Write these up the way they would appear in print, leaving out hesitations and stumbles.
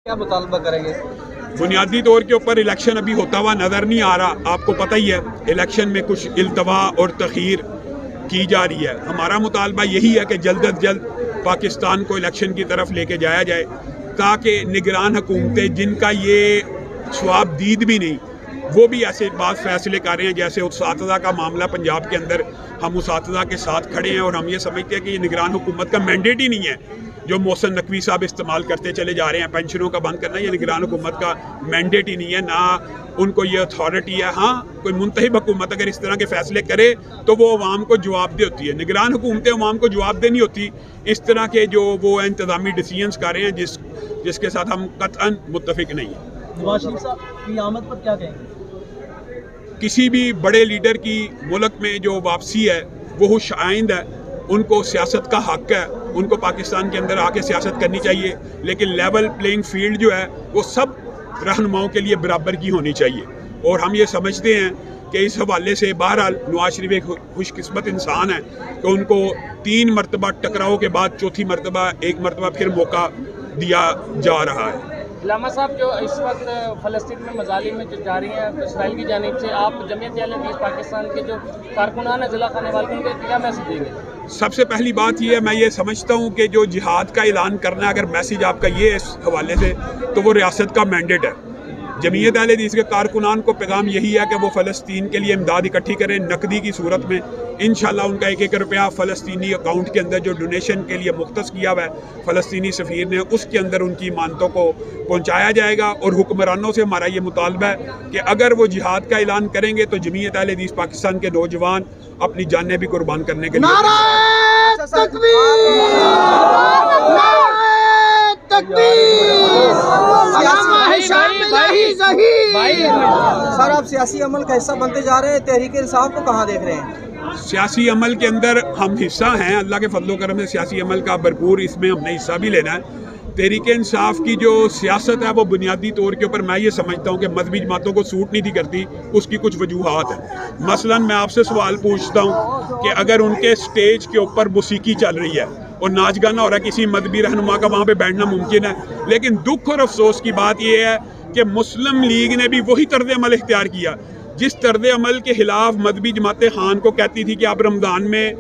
کیا مطالبہ کریں گے؟ بنیادی طور کے اوپر الیکشن ابھی ہوتا ہوا نظر نہیں آ رہا، آپ کو پتہ ہی ہے الیکشن میں کچھ التوا اور تخیر کی جا رہی ہے۔ ہمارا مطالبہ یہی ہے کہ جلد از جلد پاکستان کو الیکشن کی طرف لے کے جایا جائے تاکہ نگران حکومتیں جن کا یہ ثواب دید بھی نہیں وہ بھی ایسے بعض فیصلے کر رہے ہیں، جیسے اساتذہ کا معاملہ پنجاب کے اندر، ہم اساتذہ کے ساتھ کھڑے ہیں اور ہم یہ سمجھتے ہیں کہ یہ نگران حکومت کا مینڈیٹ ہی نہیں ہے جو محسن نقوی صاحب استعمال کرتے چلے جا رہے ہیں پینشنوں کا بند کرنا، یہ نگران حکومت کا مینڈیٹ ہی نہیں ہے، نہ ان کو یہ اتھارٹی ہے۔ ہاں کوئی منتخب حکومت اگر اس طرح کے فیصلے کرے تو وہ عوام کو جواب دہ ہوتی ہے، نگران حکومتیں عوام کو جواب دہ نہیں ہوتی اس طرح کے جو وہ انتظامی ڈیسیجنز کر رہے ہیں جس کے ساتھ ہم قطعاً متفق نہیں ہیں۔ نواز شریف صاحب کی آمد پر کیا کہیں گے؟ کسی بھی بڑے لیڈر کی ملک میں جو واپسی ہے وہ خوش آئند ہے، ان کو سیاست کا حق ہے، ان کو پاکستان کے اندر آ کے سیاست کرنی چاہیے، لیکن لیول پلینگ فیلڈ جو ہے وہ سب رہنماؤں کے لیے برابر کی ہونی چاہیے۔ اور ہم یہ سمجھتے ہیں کہ اس حوالے سے بہرحال نواز شریف ایک خوش قسمت انسان ہے کہ ان کو 3 مرتبہ ٹکراؤ کے بعد چوتھی مرتبہ ایک مرتبہ پھر موقع دیا جا رہا ہے۔ علامہ صاحب، جو اس وقت فلسطین میں مظالم میں جو جاری ہیں اسرائیل کی جانب سے، آپ جمعیت اہل حدیث پاکستان کے جو کارکنان ہیں ضلع خانے والے، ان کو کیا میسج دیں گے؟ سب سے پہلی بات یہ ہے، میں یہ سمجھتا ہوں کہ جو جہاد کا اعلان کرنا ہے، اگر میسیج آپ کا یہ ہے اس حوالے سے، تو وہ ریاست کا مینڈیٹ ہے۔ جمعیت اہل حدیث کے کارکنان کو پیغام یہی ہے کہ وہ فلسطین کے لیے امداد اکٹھی کریں نقدی کی صورت میں، انشاءاللہ ان کا 1-1 روپیہ فلسطینی اکاؤنٹ کے اندر جو ڈونیشن کے لیے مختص کیا ہوا ہے فلسطینی سفیر نے، اس کے اندر ان کی مانتوں کو پہنچایا جائے گا۔ اور حکمرانوں سے ہمارا یہ مطالبہ ہے کہ اگر وہ جہاد کا اعلان کریں گے تو جمعیت اہل حدیث پاکستان کے نوجوان اپنی جانیں بھی قربان کرنے کے لیے سر، آپ سیاسی عمل کا حصہ بنتے جا رہے ہیں، تحریک انصاف کو کہاں دیکھ رہے ہیں؟ سیاسی عمل کے اندر ہم حصہ ہیں، اللہ کے فضل و کرم سے سیاسی عمل کا بھرپور اس میں ہم نے حصہ بھی لینا ہے۔ تحریک انصاف کی جو سیاست ہے وہ بنیادی طور کے اوپر میں یہ سمجھتا ہوں کہ مذہبی جماعتوں کو سوٹ نہیں تھی کرتی، اس کی کچھ وجوہات ہیں۔ مثلا میں آپ سے سوال پوچھتا ہوں کہ اگر ان کے سٹیج کے اوپر موسیقی چل رہی ہے اور ناچ گانا ہو رہا ہے، کسی مذہبی رہنما کا وہاں پہ بیٹھنا ممکن ہے، لیکن دکھ اور افسوس کی بات یہ ہے کہ مسلم لیگ نے بھی وہی طرز عمل اختیار کیا جس طرز عمل کے خلاف مذہبی جماعت خان کو کہتی تھی کہ آپ رمضان میں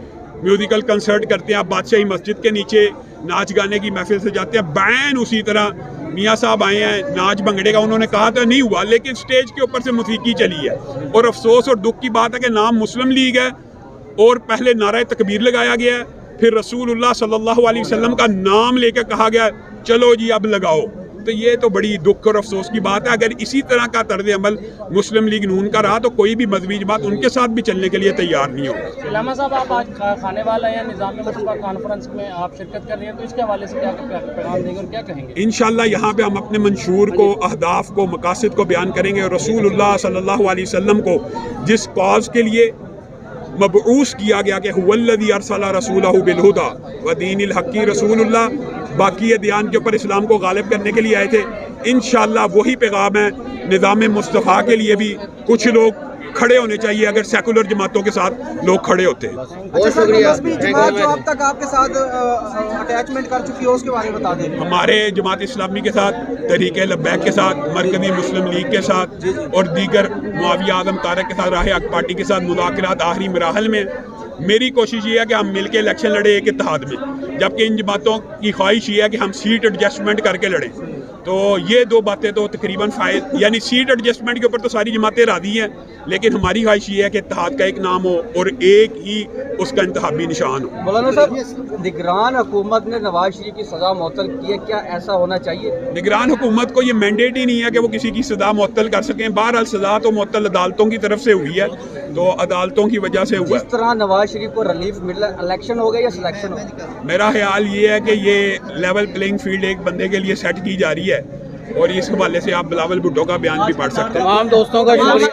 میوزیکل کنسرٹ کرتے ہیں، آپ بادشاہی مسجد کے نیچے ناچ گانے کی محفل سے جاتے ہیں۔ بین اسی طرح میاں صاحب آئے ہیں ناچ بھنگڑے کا، انہوں نے کہا تو نہیں ہوا، لیکن سٹیج کے اوپر سے موسیقی چلی ہے۔ اور افسوس اور دکھ کی بات ہے کہ نام مسلم لیگ ہے اور پہلے نعرہ تکبیر لگایا گیا ہے، پھر رسول اللہ صلی اللہ علیہ وسلم کا نام لے کے کہا گیا چلو جی اب لگاؤ۔ تو یہ تو بڑی دکھ اور افسوس کی بات ہے۔ اگر اسی طرح کا طرز عمل مسلم لیگ نون کا رہا تو کوئی بھی مذہبی جماعت ان کے ساتھ بھی چلنے کے لیے تیار نہیں ہوگی۔ علامہ صاحب، آپ آج کھانے والا یا نظام مصطفیٰ کانفرنس میں آپ شرکت کر رہے ہیں، تو اس کے حوالے سے کیا پیغام دیں گے اور کیا کہیں گے؟ انشاءاللہ یہاں پہ ہم اپنے منشور کو، اہداف کو، مقاصد کو بیان کریں گے اور رسول اللہ صلی اللہ علیہ وسلم کو جس کاز کے لیے مبعوث کیا گیا کہ هو الذی ارسل رسولہ بالہدی ودین الحق، رسول اللہ باقی ادیان کے اوپر اسلام کو غالب کرنے کے لیے آئے تھے، انشاءاللہ وہی پیغام ہے۔ نظام مصطفیٰ کے لیے بھی کچھ لوگ کھڑے ہونے چاہیے اگر سیکولر جماعتوں کے ساتھ لوگ کھڑے ہوتے ہیں۔ اچھا سر، مذہبی جماعت جو اب تک آپ کے ساتھ اٹیچمنٹ کر چکی ہے اس کے بارے میں بتا دیں۔ ہمارے جماعت اسلامی کے ساتھ، تحریک لبیک کے ساتھ، مرکزی مسلم لیگ کے ساتھ اور دیگر معاویہ اعظم طارق کے ساتھ، راہ حق پارٹی کے ساتھ مذاکرات آخری مراحل میں۔ میری کوشش یہ ہے کہ ہم مل کے الیکشن لڑیں ایک اتحاد میں، جبکہ ان جماعتوں کی خواہش یہ ہے کہ ہم سیٹ ایڈجسٹمنٹ کر کے لڑیں۔ تو یہ دو باتیں تو تقریباً یعنی سیٹ ایڈجسٹمنٹ کے اوپر تو ساری جماعتیں راضی ہیں، لیکن ہماری خواہش یہ ہے کہ اتحاد کا ایک نام ہو اور ایک ہی اس کا انتخابی نشان ہو۔ مولانا صاحب، نگران حکومت نے نواز شریف کی سزا معطل کی ہے، کیا ایسا ہونا چاہیے؟ نگران حکومت کو یہ مینڈیٹ ہی نہیں ہے کہ وہ کسی کی سزا معطل کر سکیں۔ بہرحال سزا تو معطل عدالتوں کی طرف سے ہوئی ہے، تو عدالتوں کی وجہ سے ہوا ہے۔ جس طرح نواز شریف کو ریلیف ملا، الیکشن ہو گیا یا سلیکشن ہو گیا؟ میرا خیال یہ ہے کہ یہ لیول پلینگ فیلڈ ایک بندے کے لیے سیٹ کی جا رہی ہے، اور اس حوالے سے آپ بلاول بھٹو کا بیان بھی پڑھ سکتے ہیں۔ تمام دوستوں کا شکریہ۔